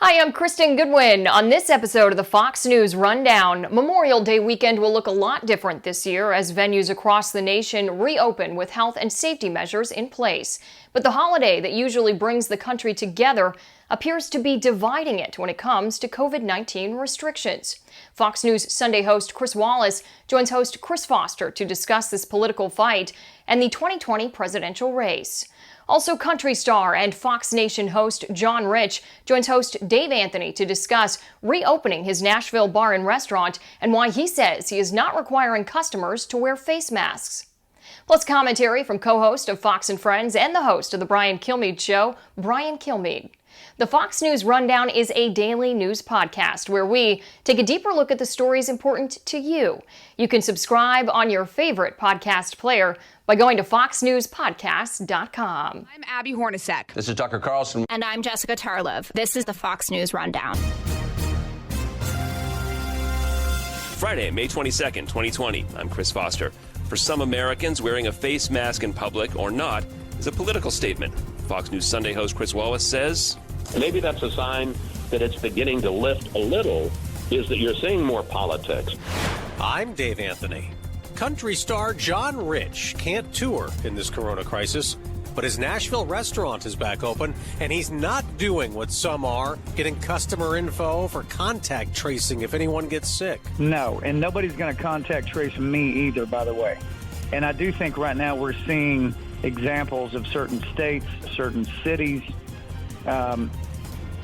Hi, I'm Kristen Goodwin. On this episode of the Fox News Rundown, Memorial Day weekend will look a lot different this year as venues across the nation reopen with health and safety measures in place. But the holiday that usually brings the country together appears to be dividing it when it comes to COVID-19 restrictions. Fox News Sunday host Chris Wallace joins host Chris Foster to discuss this political fight and the 2020 presidential race. Also, country star and Fox Nation host John Rich joins host Dave Anthony to discuss reopening his Nashville bar and restaurant and why he says he is not requiring customers to wear face masks. Plus commentary from co-host of Fox and Friends and the host of The Brian Kilmeade Show, Brian Kilmeade. The Fox News Rundown is a daily news podcast where we take a deeper look at the stories important to you. You can subscribe on your favorite podcast player by going to foxnewspodcast.com. I'm Abby Hornacek. This is Tucker Carlson. And I'm Jessica Tarlov. This is the Fox News Rundown. Friday, May 22nd, 2020. I'm Chris Foster. For some Americans, wearing a face mask in public or not is a political statement. Fox News Sunday host Chris Wallace says, maybe that's a sign that it's beginning to lift a little, is that you're seeing more politics. I'm Dave Anthony. Country star John Rich can't tour in this corona crisis, but his Nashville restaurant is back open, and he's not doing what some are, getting customer info for contact tracing if anyone gets sick. No, and nobody's going to contact trace me either, by the way. And I do think right now we're seeing examples of certain states, certain cities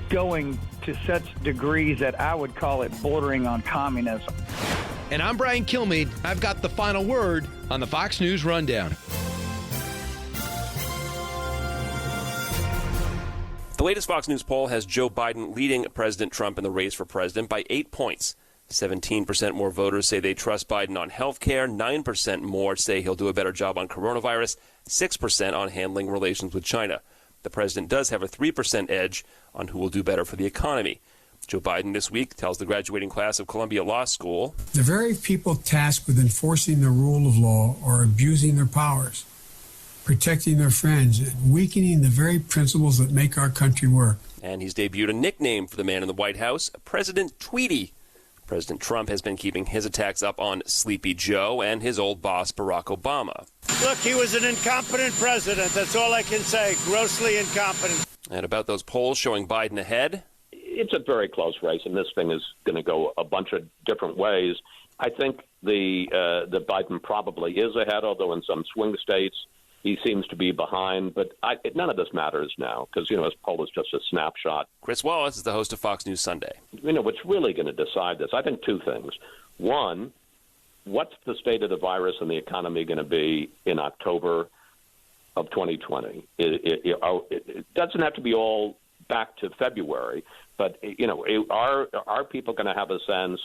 going to such degrees that I would call it bordering on communism. And I'm Brian Kilmeade. I've got the final word on the Fox News Rundown. the latest Fox News poll has Joe Biden leading President Trump in the race for president by 8 points. 17% more voters say they trust Biden on health care. 9% more say he'll do a better job on coronavirus. 6% on handling relations with China. The president does have a 3% edge on who will do better for the economy. Joe Biden this week tells the graduating class of Columbia Law School, the very people tasked with enforcing the rule of law are abusing their powers, protecting their friends, and weakening the very principles that make our country work. And he's debuted a nickname for the man in the White House, President Tweety. President Trump has been keeping his attacks up on Sleepy Joe and his old boss, Barack Obama. Look, he was an incompetent president. That's all I can say. Grossly incompetent. And about those polls showing Biden ahead, it's a very close race, and this thing is going to go a bunch of different ways. I think the Biden probably is ahead, although in some swing states he seems to be behind. But none of this matters now because, his poll is just a snapshot. Chris Wallace is the host of Fox News Sunday. What's really going to decide this, I think two things. One, what's the state of the virus and the economy going to be in October of 2020? It doesn't have to be all back to February, but are people going to have a sense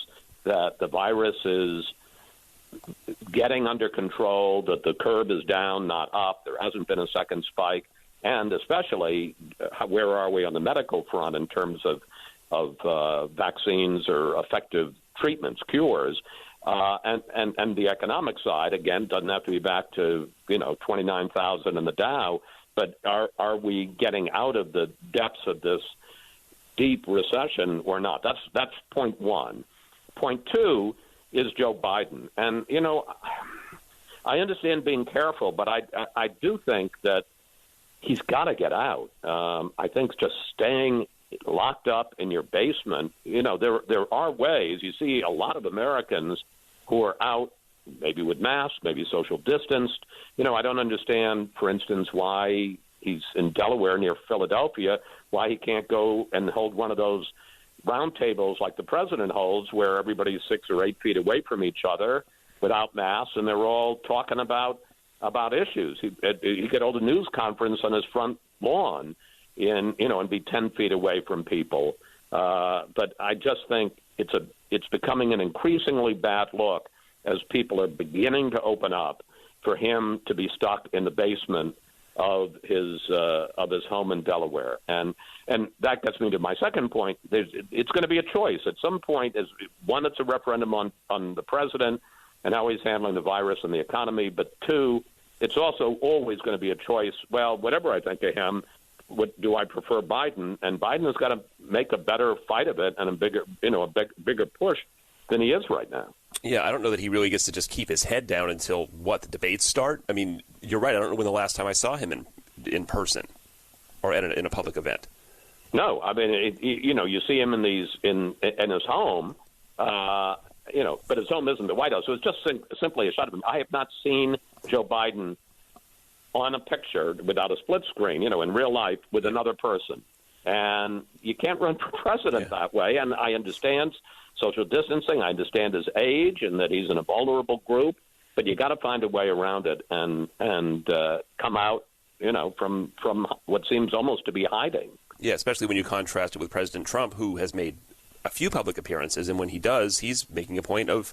that the virus is getting under control, that the curve is down, not up, there hasn't been a second spike, and especially where are we on the medical front in terms of vaccines or effective treatments, cures, and the economic side, again, doesn't have to be back to 29,000 in the Dow, but are we getting out of the depths of this deep recession or not? That's point one. Point two is Joe Biden. And, I understand being careful, but I do think that he's got to get out. I think just staying locked up in your basement, there are ways. You see a lot of Americans who are out, maybe with masks, maybe social distanced. I don't understand, for instance, why he's in Delaware near Philadelphia, why he can't go and hold one of those round tables like the president holds where everybody's 6 or 8 feet away from each other without masks, and they're all talking about issues. He could hold a news conference on his front lawn and be 10 feet away from people. But I just think it's becoming an increasingly bad look as people are beginning to open up for him to be stuck in the basement of his home in Delaware. And that gets me to my second point. It's going to be a choice. At some point, one, it's a referendum on the president and how he's handling the virus and the economy. But two, it's also always going to be a choice. Well, whatever I think of him, do I prefer Biden? And Biden has got to make a better fight of it and a bigger push than he is right now. Yeah, I don't know that he really gets to just keep his head down until, the debates start? I mean, you're right. I don't know when the last time I saw him in person or in a public event. No, I mean, you see him in his home, but his home isn't the White House. So it's just simply a shot of him. I have not seen Joe Biden on a picture without a split screen, in real life with another person. And you can't run for president that way. And I understand social distancing. I understand his age and that he's in a vulnerable group. But you got to find a way around it and come out, from what seems almost to be hiding. Yeah, especially when you contrast it with President Trump, who has made a few public appearances. And when he does, he's making a point of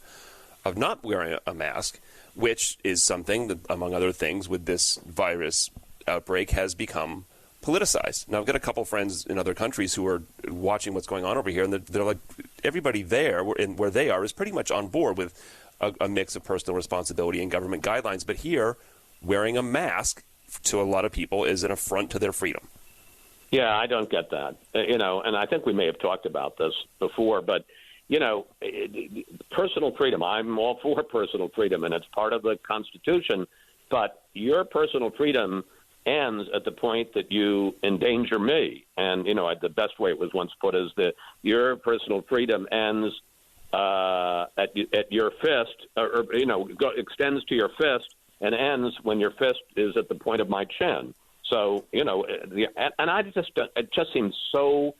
not wearing a mask, which is something that, among other things, with this virus outbreak has become politicized. Now, I've got a couple friends in other countries who are watching what's going on over here, and they're like, everybody there, where they are, is pretty much on board with a mix of personal responsibility and government guidelines. But here, wearing a mask to a lot of people is an affront to their freedom. Yeah, I don't get that. And I think we may have talked about this before, but personal freedom, I'm all for personal freedom, and it's part of the Constitution, but your personal freedom ends at the point that you endanger me. And, the best way it was once put is that your personal freedom ends at your fist, extends to your fist and ends when your fist is at the point of my chin. So, it just seems so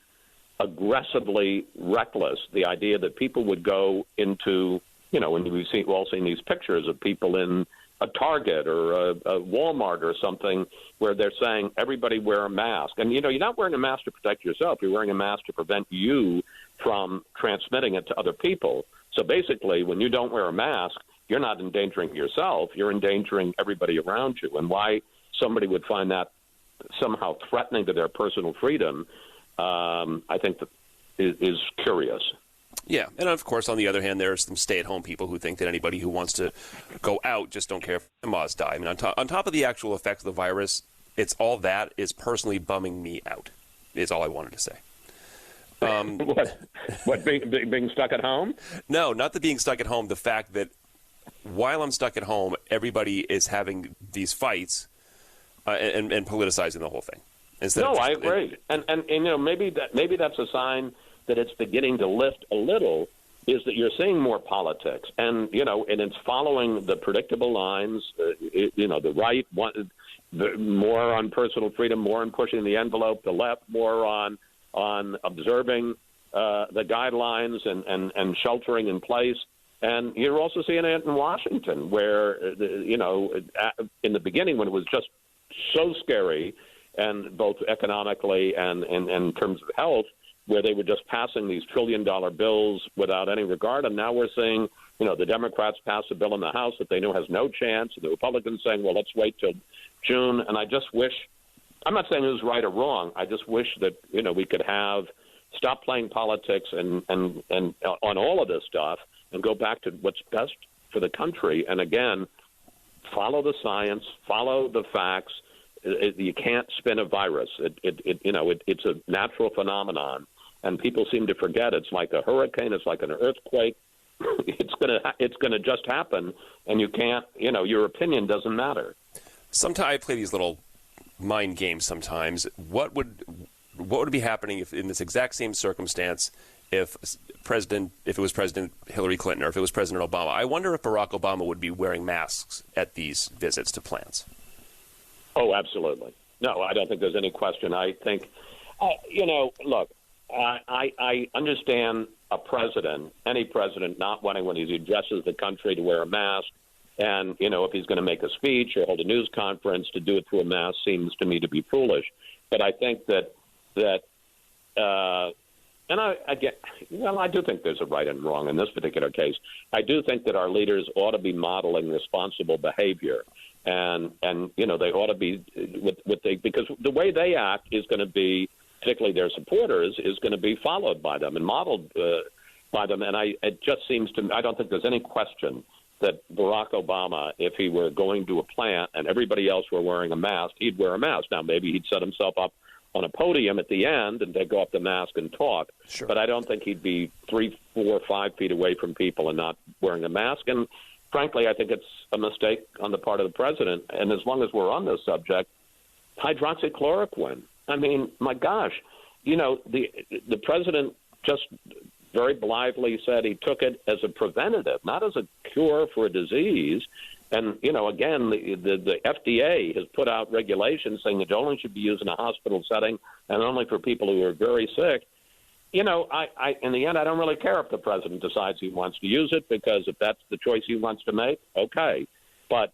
aggressively reckless, the idea that people would go into, when we've all seen these pictures of people in a Target or a Walmart or something where they're saying everybody wear a mask. And, you're not wearing a mask to protect yourself. You're wearing a mask to prevent you from transmitting it to other people. So basically, when you don't wear a mask, you're not endangering yourself. You're endangering everybody around you. And why somebody would find that somehow threatening to their personal freedom, I think that is curious. Yeah, and of course, on the other hand, there are some stay-at-home people who think that anybody who wants to go out just don't care if in-laws die. I mean, on top of the actual effects of the virus, it's all that is personally bumming me out, is all I wanted to say. What being stuck at home? No, not the being stuck at home. The fact that while I'm stuck at home, everybody is having these fights and politicizing the whole thing. I agree. And maybe that's a sign that it's beginning to lift a little, is that you're seeing more politics. And, and it's following the predictable lines, the right, more on personal freedom, more on pushing the envelope, the left, more on observing the guidelines and sheltering in place. And you're also seeing it in Washington, where, in the beginning when it was just so scary, and both economically and in terms of health, where they were just passing these trillion-dollar bills without any regard. And now we're seeing, the Democrats pass a bill in the House that they know has no chance, and the Republicans saying, well, let's wait till June. And I just wish, I'm not saying it was right or wrong, I just wish that, we could stop playing politics and on all of this stuff and go back to what's best for the country. And again, follow the science, follow the facts. You can't spin a virus. It's a natural phenomenon, and people seem to forget. It's like a hurricane. It's like an earthquake. It's gonna just happen, and you can't. Your opinion doesn't matter. Sometimes I play these little mind games. Sometimes, what would be happening if, in this exact same circumstance, if it was President Hillary Clinton or if it was President Obama? I wonder if Barack Obama would be wearing masks at these visits to plants. Oh, absolutely. No, I don't think there's any question. I think, look, I understand any president not wanting when he addresses the country to wear a mask. And, if he's going to make a speech or hold a news conference, to do it through a mask seems to me to be foolish. But I think that I do think there's a right and wrong in this particular case. I do think that our leaders ought to be modeling responsible behavior. And they ought to be because the way they act is going to be, particularly their supporters, is going to be followed by them and modeled by them. And it just seems to me, I don't think there's any question that Barack Obama, if he were going to a plant and everybody else were wearing a mask, he'd wear a mask. Now, maybe he'd set himself up on a podium at the end and take off the mask and talk. Sure. But I don't think he'd be 3, 4, 5 feet away from people and not wearing a mask. And frankly, I think it's a mistake on the part of the president. And as long as we're on this subject, hydroxychloroquine. I mean, my gosh, the president just very blithely said he took it as a preventative, not as a cure for a disease. And, again, the FDA has put out regulations saying it only should be used in a hospital setting and only for people who are very sick. I in the end, I don't really care if the president decides he wants to use it, because if that's the choice he wants to make, okay. But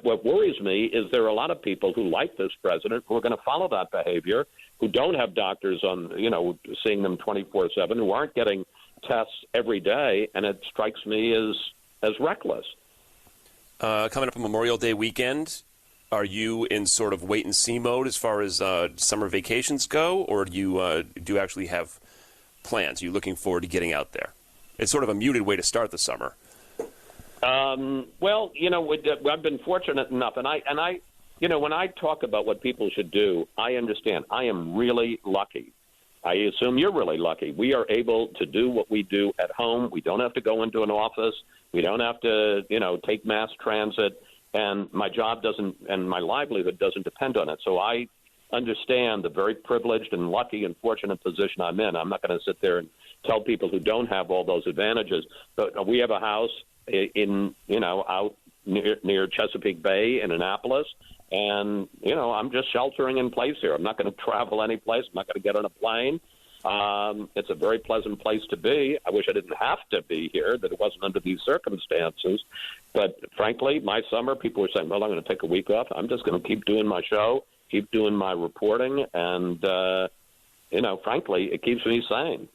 what worries me is there are a lot of people who like this president who are going to follow that behavior, who don't have doctors on, seeing them 24/7, who aren't getting tests every day, and it strikes me as reckless. Coming up on Memorial Day weekend, are you in sort of wait-and-see mode as far as summer vacations go, or do you actually have plans? Are you looking forward to getting out there? It's sort of a muted way to start the summer. Well, I've been fortunate enough, and I, when I talk about what people should do, I understand. I am really lucky. I assume you're really lucky. We are able to do what we do at home. We don't have to go into an office. We don't have to, take mass transit. And my job and my livelihood doesn't depend on it. So I understand the very privileged and lucky and fortunate position I'm in. I'm not going to sit there and tell people who don't have all those advantages. But we have a house out near Chesapeake Bay in Annapolis. And, I'm just sheltering in place here. I'm not going to travel any place. I'm not going to get on a plane. It's a very pleasant place to be. I wish I didn't have to be here, that it wasn't under these circumstances. But frankly, my summer, people were saying, well, I'm going to take a week off. I'm just going to keep doing my show, keep doing my reporting. And, frankly, it keeps me sane.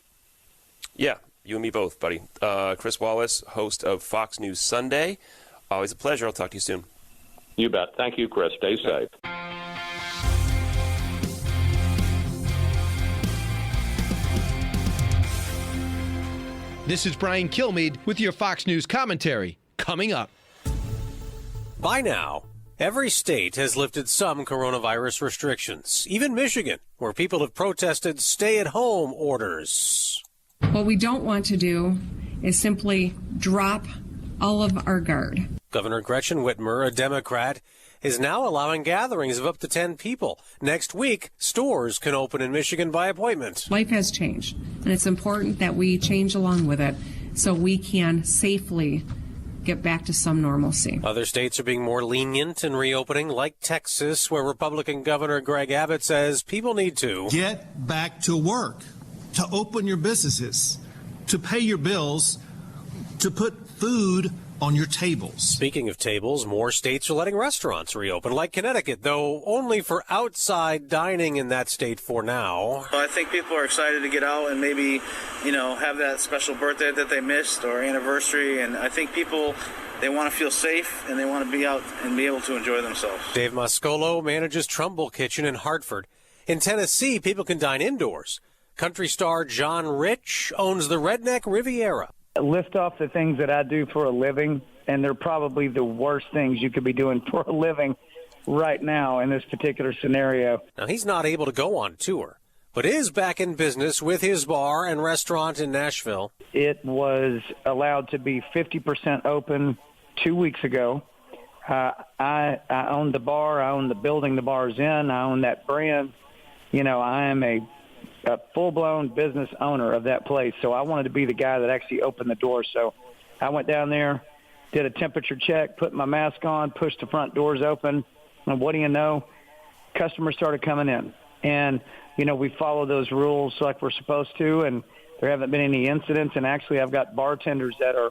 Yeah, you and me both, buddy. Chris Wallace, host of Fox News Sunday. Always a pleasure. I'll talk to you soon. You bet. Thank you, Chris. Stay safe. This is Brian Kilmeade with your Fox News commentary. Coming up. By now, every state has lifted some coronavirus restrictions, even Michigan, where people have protested stay-at-home orders. What we don't want to do is simply drop all of our guard. Governor Gretchen Whitmer, a Democrat, is now allowing gatherings of up to 10 people. Next week, stores can open in Michigan by appointment. Life has changed, and it's important that we change along with it so we can safely get back to some normalcy. Other states are being more lenient in reopening, like Texas, where Republican Governor Greg Abbott says people need to get back to work, to open your businesses, to pay your bills, to put food on your tables. Speaking of tables, more states are letting restaurants reopen, like Connecticut, though only for outside dining in that state for now. Well, I think people are excited to get out and maybe, have that special birthday that they missed or anniversary. And I think people, they want to feel safe and they want to be out and be able to enjoy themselves. Dave Mascolo manages Trumbull Kitchen in Hartford. In Tennessee, people can dine indoors. Country star John Rich owns the Redneck Riviera. List off the things that I do for a living, and they're probably the worst things you could be doing for a living right now in this particular scenario. Now, he's not able to go on tour, but is back in business with his bar and restaurant in Nashville. It was allowed to be 50% open 2 weeks ago. I own the bar. I own the building the bar's in. I own that brand. I am a full-blown business owner of that place. So I wanted to be the guy that actually opened the door. So I went down there, did a temperature check, put my mask on, pushed the front doors open. And what do you know? Customers started coming in. And, we follow those rules like we're supposed to, and there haven't been any incidents. And actually, I've got bartenders that are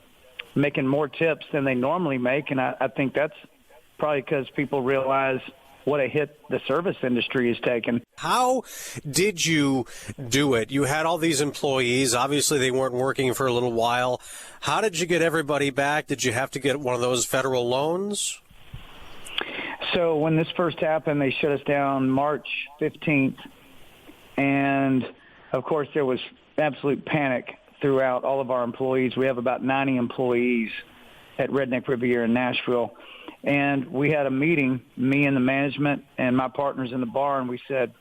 making more tips than they normally make. And I think that's probably because people realize what a hit the service industry has taken. How did you do it? You had all these employees. Obviously, they weren't working for a little while. How did you get everybody back? Did you have to get one of those federal loans? So when this first happened, they shut us down March 15th. And, of course, there was absolute panic throughout all of our employees. We have about 90 employees at Redneck Riviera in Nashville. And we had a meeting, me and the management and my partners in the bar, and we said,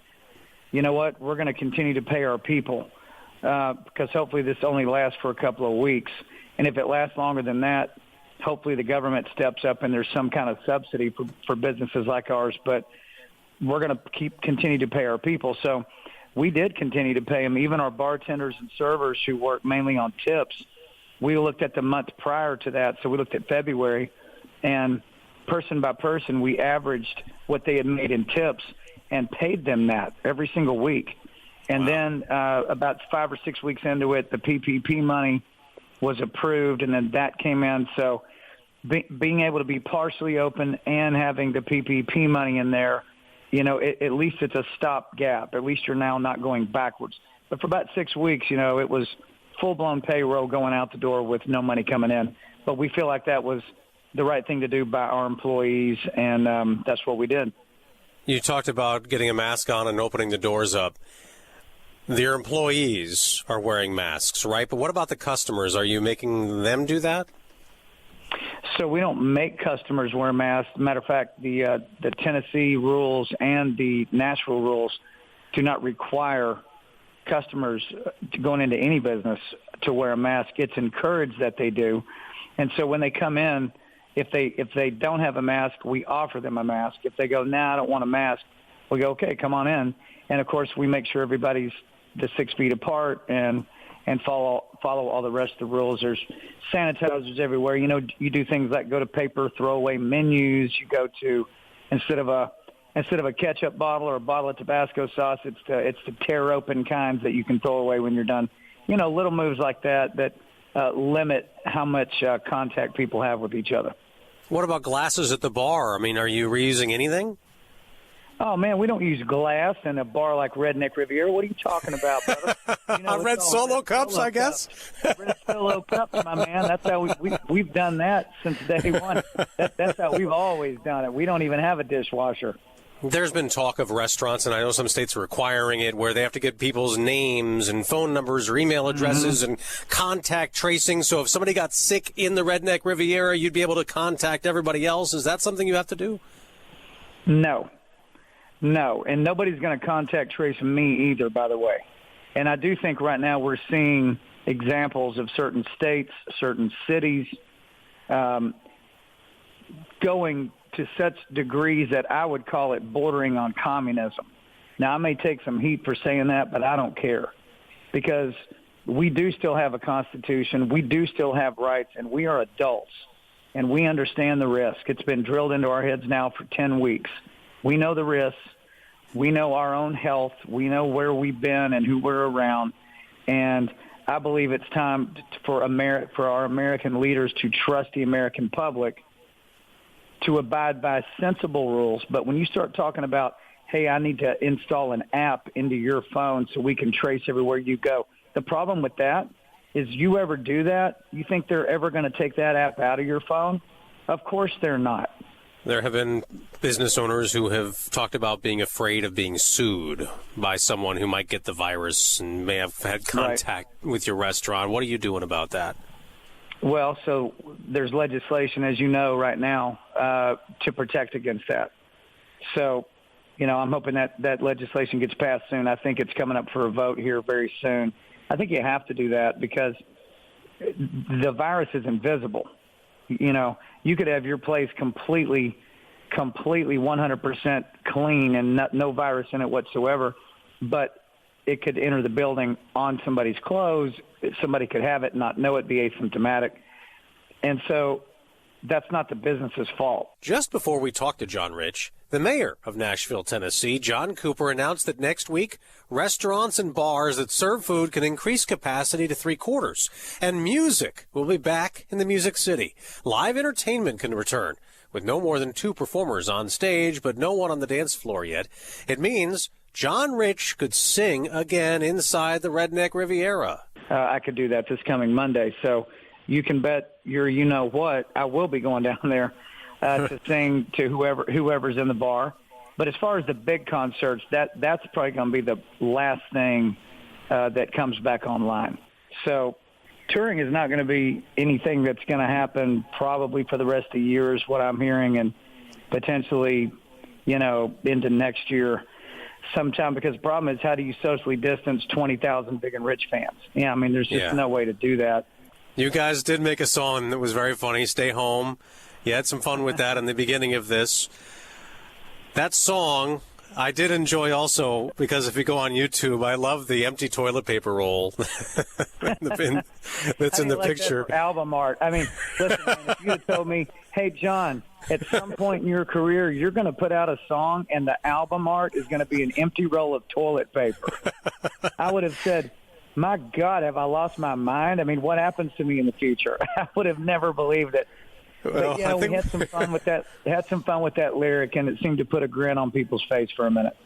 you know what, we're going to continue to pay our people because hopefully this only lasts for a couple of weeks. And if it lasts longer than that, hopefully the government steps up and there's some kind of subsidy for businesses like ours. But we're going to continue to pay our people. So we did continue to pay them, even our bartenders and servers who work mainly on tips. We looked at the month prior to that, so we looked at February, and person by person, we averaged what they had made in tips and paid them that every single week. And then about 5 or 6 weeks into it, the PPP money was approved, and then that came in. So being able to be partially open and having the PPP money in there, you know, at least it's a stopgap. At least you're now not going backwards. But for about 6 weeks, you know, it was full-blown payroll going out the door with no money coming in. But we feel like that was the right thing to do by our employees, and that's what we did. You talked about getting a mask on and opening the doors up. Your employees are wearing masks, right? But what about the customers? Are you making them do that? So we don't make customers wear masks. Matter of fact, the Tennessee rules and the Nashville rules do not require customers going into any business to wear a mask. It's encouraged that they do. And so when they come in, if they don't have a mask, we offer them a mask. If they go, nah, I don't want a mask, we go, okay, come on in. And of course, we make sure everybody's the 6 feet apart and follow all the rest of the rules. There's sanitizers everywhere. You know, you do things like go to paper throwaway menus. You go to instead of a ketchup bottle or a bottle of Tabasco sauce, it's the tear open kinds that you can throw away when you're done. You know, little moves like that limit how much contact people have with each other. What about glasses at the bar? I mean, are you reusing anything? Oh, man, we don't use glass in a bar like Redneck Riviera. What are you talking about, brother? You know, red Solo cups, I guess? Red Solo cups, my man. That's how we've done that since day one. That's how we've always done it. We don't even have a dishwasher. There's been talk of restaurants, and I know some states are requiring it, where they have to get people's names and phone numbers or email addresses and contact tracing. So if somebody got sick in the Redneck Riviera, you'd be able to contact everybody else. Is that something you have to do? No, and nobody's going to contact trace me either, by the way. And I do think right now we're seeing examples of certain states, certain cities going to such degrees that I would call it bordering on communism. Now, I may take some heat for saying that, but I don't care, because we do still have a constitution, we do still have rights, and we are adults, and we understand the risk. It's been drilled into our heads now for 10 weeks. We know the risks. We know our own health. We know where we've been and who we're around. And I believe it's time for our American leaders to trust the American public to abide by sensible rules. But when you start talking about, hey, I need to install an app into your phone so we can trace everywhere you go, the problem with that is you ever do that, you think they're ever going to take that app out of your phone? Of course they're not. There have been business owners who have talked about being afraid of being sued by someone who might get the virus and may have had contact with your restaurant. What are you doing about that? Well, so there's legislation, as you know, right now to protect against that. So, you know, I'm hoping that legislation gets passed soon. I think it's coming up for a vote here very soon. I think you have to do that because the virus is invisible. You know, you could have your place completely 100% clean and no virus in it whatsoever, but it could enter the building on somebody's clothes. Somebody could have it, not know it, be asymptomatic. And so that's not the business's fault. Just before we talk to John Rich, the mayor of Nashville, Tennessee, John Cooper, announced that next week, restaurants and bars that serve food can increase capacity to 3/4. And music will be back in the Music City. Live entertainment can return with no more than 2 performers on stage, but no one on the dance floor yet. It means John Rich could sing again inside the Redneck Riviera. I could do that this coming Monday. So you can bet you-know-what, I will be going down there to sing to whoever's in the bar. But as far as the big concerts, that's probably going to be the last thing that comes back online. So touring is not going to be anything that's going to happen probably for the rest of the year is what I'm hearing, and potentially, into next year. sometime, because the problem is, how do you socially distance 20,000 Big and Rich fans? Yeah, I mean, there's just no way to do that. You guys did make a song that was very funny, Stay Home. You had some fun with that in the beginning of this. That song I did enjoy also, because if you go on YouTube, I love the empty toilet paper roll that's in the picture. That album art. I mean, listen, man, if you had told me, hey, John, at some point in your career, you're going to put out a song and the album art is going to be an empty roll of toilet paper, I would have said, my God, have I lost my mind? I mean, what happens to me in the future? I would have never believed it. Well, but, we had some fun with that. Had some fun with that lyric, and it seemed to put a grin on people's face for a minute.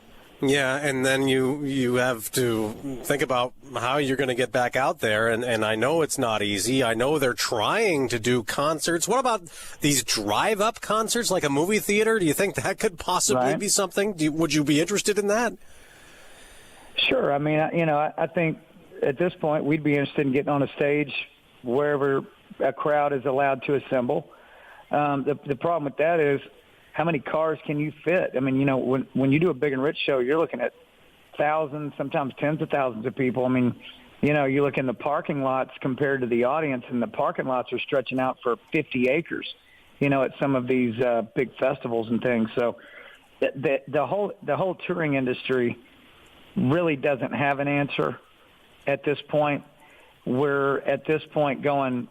Yeah, and then you have to think about how you're going to get back out there, and I know it's not easy. I know they're trying to do concerts. What about these drive-up concerts, like a movie theater? Do you think that could possibly be something? Would you be interested in that? Sure. I mean, I think at this point we'd be interested in getting on a stage wherever a crowd is allowed to assemble. The problem with that is, how many cars can you fit? I mean, when you do a Big and Rich show, you're looking at thousands, sometimes tens of thousands of people. I mean, you look in the parking lots compared to the audience, and the parking lots are stretching out for 50 acres, at some of these big festivals and things. So the whole touring industry really doesn't have an answer at this point. We're at this point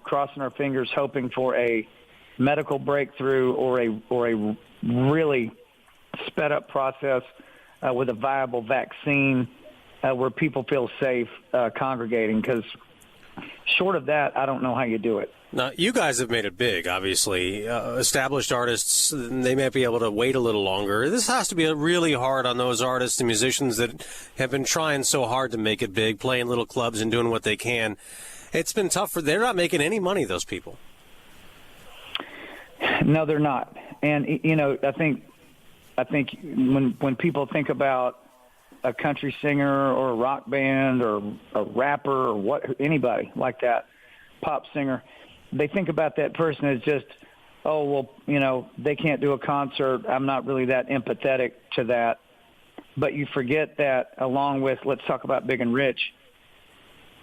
crossing our fingers, hoping for a medical breakthrough or a really sped up process with a viable vaccine where people feel safe congregating, because short of that, I don't know how you do it. Now, you guys have made it big, obviously. Established artists, they might be able to wait a little longer. This has to be really hard on those artists and musicians that have been trying so hard to make it big, playing little clubs and doing what they can. It's been tough they're not making any money, those people. No, they're not. And, I think when people think about a country singer or a rock band or a rapper or anybody like that, pop singer, they think about that person as just, oh, well, they can't do a concert. I'm not really that empathetic to that. But you forget that along with, let's talk about Big and Rich,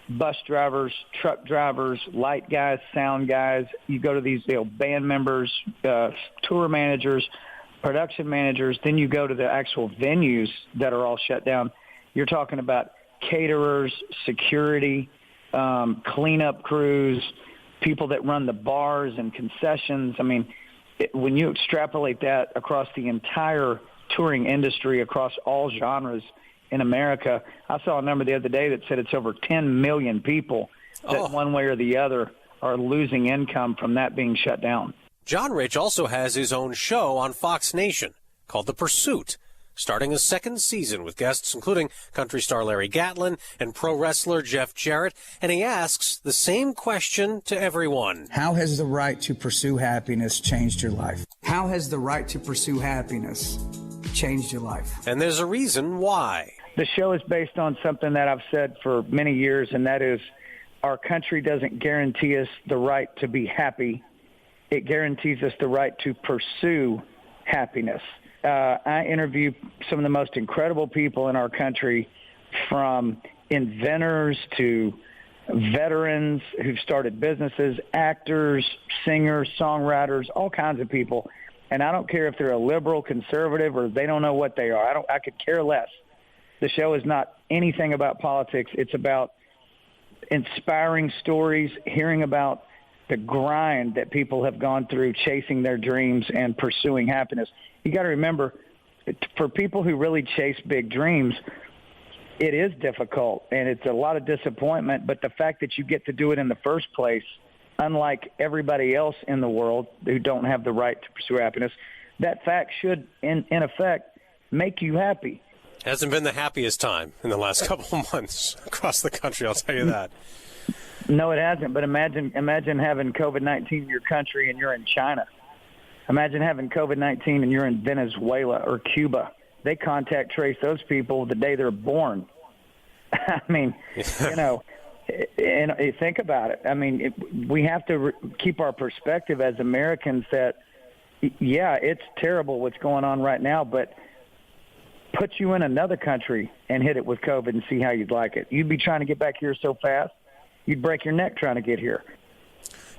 bus drivers, truck drivers, light guys, sound guys. You go to these band members, tour managers, production managers. Then you go to the actual venues that are all shut down. You're talking about caterers, security, cleanup crews, people that run the bars and concessions. I mean, when you extrapolate that across the entire touring industry, across all genres in America, I saw a number the other day that said it's over 10 million people that one way or the other are losing income from that being shut down. John Rich also has his own show on Fox Nation called The Pursuit, starting a second season with guests including country star Larry Gatlin and pro wrestler Jeff Jarrett. And he asks the same question to everyone. How has the right to pursue happiness changed your life? How has the right to pursue happiness changed your life? And there's a reason why. The show is based on something that I've said for many years, and that is our country doesn't guarantee us the right to be happy. It guarantees us the right to pursue happiness. I interview some of the most incredible people in our country, from inventors to veterans who've started businesses, actors, singers, songwriters, all kinds of people. And I don't care if they're a liberal, conservative, or they don't know what they are. I could care less. The show is not anything about politics. It's about inspiring stories, hearing about the grind that people have gone through chasing their dreams and pursuing happiness. You got to remember, for people who really chase big dreams, it is difficult and it's a lot of disappointment. But the fact that you get to do it in the first place, unlike everybody else in the world who don't have the right to pursue happiness, that fact should, in effect, make you happy. Hasn't been the happiest time in the last couple of months across the country, I'll tell you that. No, it hasn't. But imagine having COVID-19 in your country and you're in China. Imagine having COVID-19 and you're in Venezuela or Cuba. They contact trace those people the day they're born. I mean, and think about it. I mean, we have to keep our perspective as Americans that, yeah, it's terrible what's going on right now, but put you in another country and hit it with COVID and see how you'd like it. You'd be trying to get back here so fast, you'd break your neck trying to get here.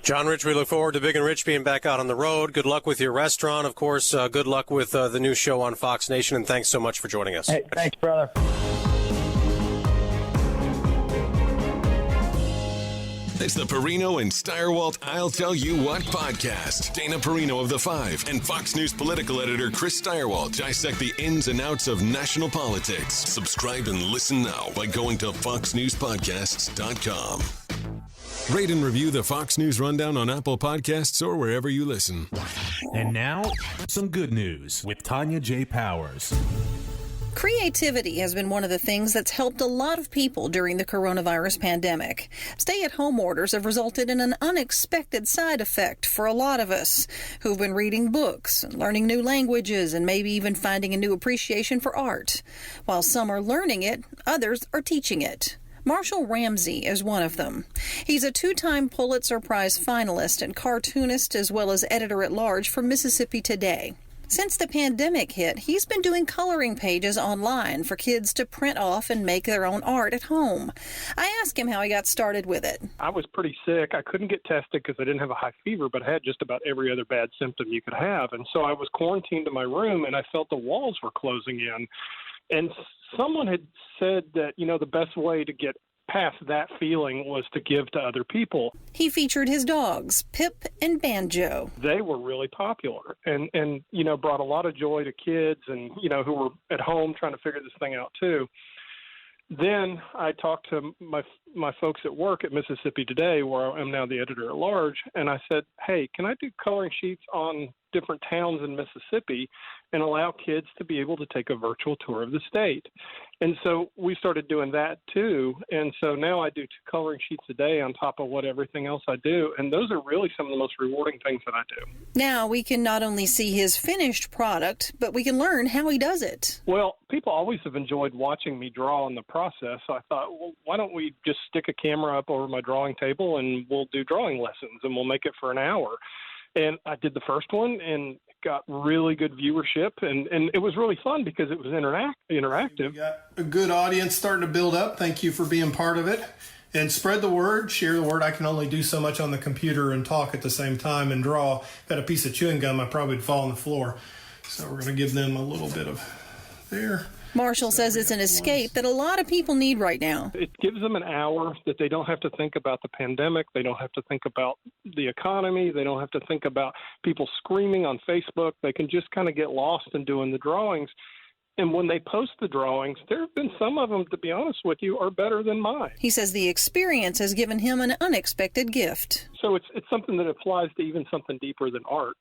John Rich, we look forward to Big and Rich being back out on the road. Good luck with your restaurant. Of course, good luck with the new show on Fox Nation, and thanks so much for joining us. Hey, thanks, brother. It's the Perino and Steyerwalt I'll Tell You What podcast. Dana Perino of The Five and Fox News political editor Chris Steyerwalt dissect the ins and outs of national politics. Subscribe and listen now by going to foxnewspodcasts.com. Rate and review the Fox News Rundown on Apple Podcasts or wherever you listen. And now, some good news with Tanya J. Powers. Creativity has been one of the things that's helped a lot of people during the coronavirus pandemic. Stay-at-home orders have resulted in an unexpected side effect for a lot of us who've been reading books, and learning new languages, and maybe even finding a new appreciation for art. While some are learning it, others are teaching it. Marshall Ramsey is one of them. He's a two-time Pulitzer Prize finalist and cartoonist as well as editor-at-large for Mississippi Today. Since the pandemic hit, he's been doing coloring pages online for kids to print off and make their own art at home. I asked him how he got started with it. I was pretty sick. I couldn't get tested because I didn't have a high fever, but I had just about every other bad symptom you could have. And so I was quarantined in my room, and I felt the walls were closing in. And someone had said that, the best way to get past that feeling was to give to other people. He featured his dogs, Pip and Banjo. They were really popular and brought a lot of joy to kids and, who were at home trying to figure this thing out too. Then I talked to my folks at work at Mississippi Today, where I'm now the editor-at-large, and I said, hey, can I do coloring sheets on different towns in Mississippi and allow kids to be able to take a virtual tour of the state? And so we started doing that too. And so now I do 2 coloring sheets a day on top of everything else I do. And those are really some of the most rewarding things that I do. Now we can not only see his finished product, but we can learn how he does it. Well, people always have enjoyed watching me draw in the process. So I thought, well, why don't we just stick a camera up over my drawing table and we'll do drawing lessons and we'll make it for an hour. And I did the first one and got really good viewership, and it was really fun because it was interactive. We got a good audience starting to build up. Thank you for being part of it. And spread the word, share the word. I can only do so much on the computer and talk at the same time and draw. If I had a piece of chewing gum, I probably would fall on the floor. So we're going to give them a little bit of there. Marshall says it's an escape that a lot of people need right now. It gives them an hour that they don't have to think about the pandemic. They don't have to think about the economy. They don't have to think about people screaming on Facebook. They can just kind of get lost in doing the drawings. And when they post the drawings, there have been some of them, to be honest with you, are better than mine. He says the experience has given him an unexpected gift. So it's something that applies to even something deeper than art.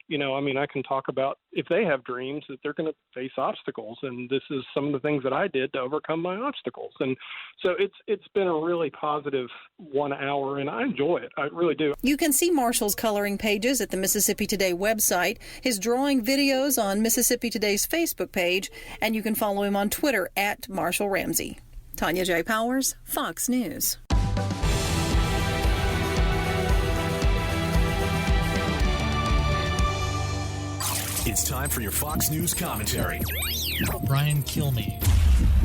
I can talk about if they have dreams that they're going to face obstacles. And this is some of the things that I did to overcome my obstacles. And so it's been a really positive 1 hour, and I enjoy it. I really do. You can see Marshall's coloring pages at the Mississippi Today website, his drawing videos on Mississippi Today's Facebook page, and you can follow him on Twitter at Marshall Ramsey. Tanya J. Powers, Fox News. It's time for your Fox News commentary. Brian Kilmeade.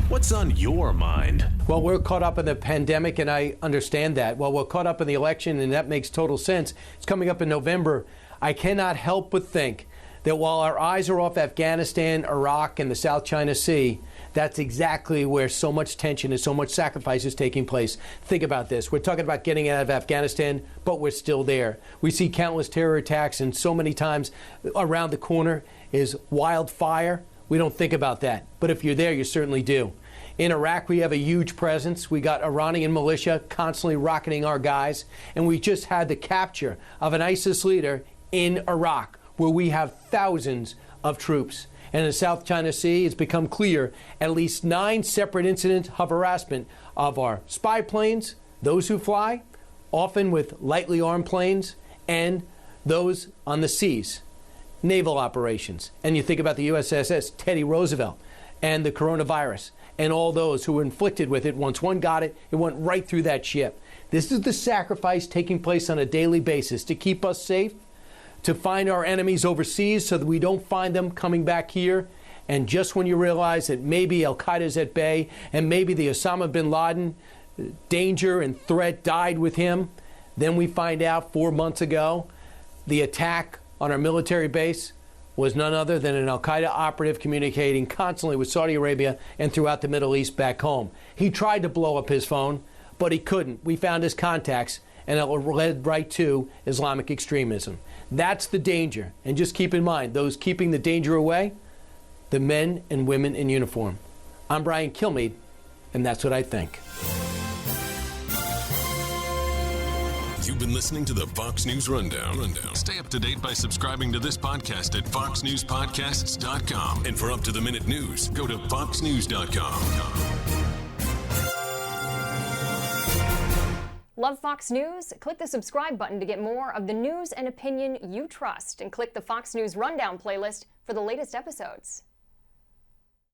What's on your mind? Well, we're caught up in the pandemic, and I understand that. Well, we're caught up in the election, and that makes total sense. It's coming up in November. I cannot help but think that while our eyes are off Afghanistan, Iraq, and the South China Sea, that's exactly where so much tension and so much sacrifice is taking place. Think about this. We're talking about getting out of Afghanistan, but we're still there. We see countless terror attacks, and so many times around the corner is wildfire. We don't think about that. But if you're there, you certainly do. In Iraq, we have a huge presence. We got Iranian militia constantly rocketing our guys. And we just had the capture of an ISIS leader in Iraq, where we have thousands of troops. And in the South China Sea, it's become clear at least 9 separate incidents of harassment of our spy planes, those who fly, often with lightly armed planes, and those on the seas, naval operations. And you think about the USS Teddy Roosevelt and the coronavirus and all those who were inflicted with it. Once one got it, it went right through that ship. This is the sacrifice taking place on a daily basis to keep us safe, to find our enemies overseas so that we don't find them coming back here, And just when you realize that maybe al-Qaeda's at bay and maybe the Osama bin Laden danger and threat died with him, then we find out 4 months ago the attack on our military base was none other than an al-Qaeda operative communicating constantly with Saudi Arabia and throughout the Middle East back home. He tried to blow up his phone, but he couldn't. We found his contacts, and it led right to Islamic extremism. That's the danger. And just keep in mind, those keeping the danger away, the men and women in uniform. I'm Brian Kilmeade, and that's what I think. You've been listening to the Fox News Rundown. Stay up to date by subscribing to this podcast at foxnewspodcasts.com. And for up-to-the-minute news, go to foxnews.com. Love Fox News? Click the subscribe button to get more of the news and opinion you trust, and click the Fox News Rundown playlist for the latest episodes.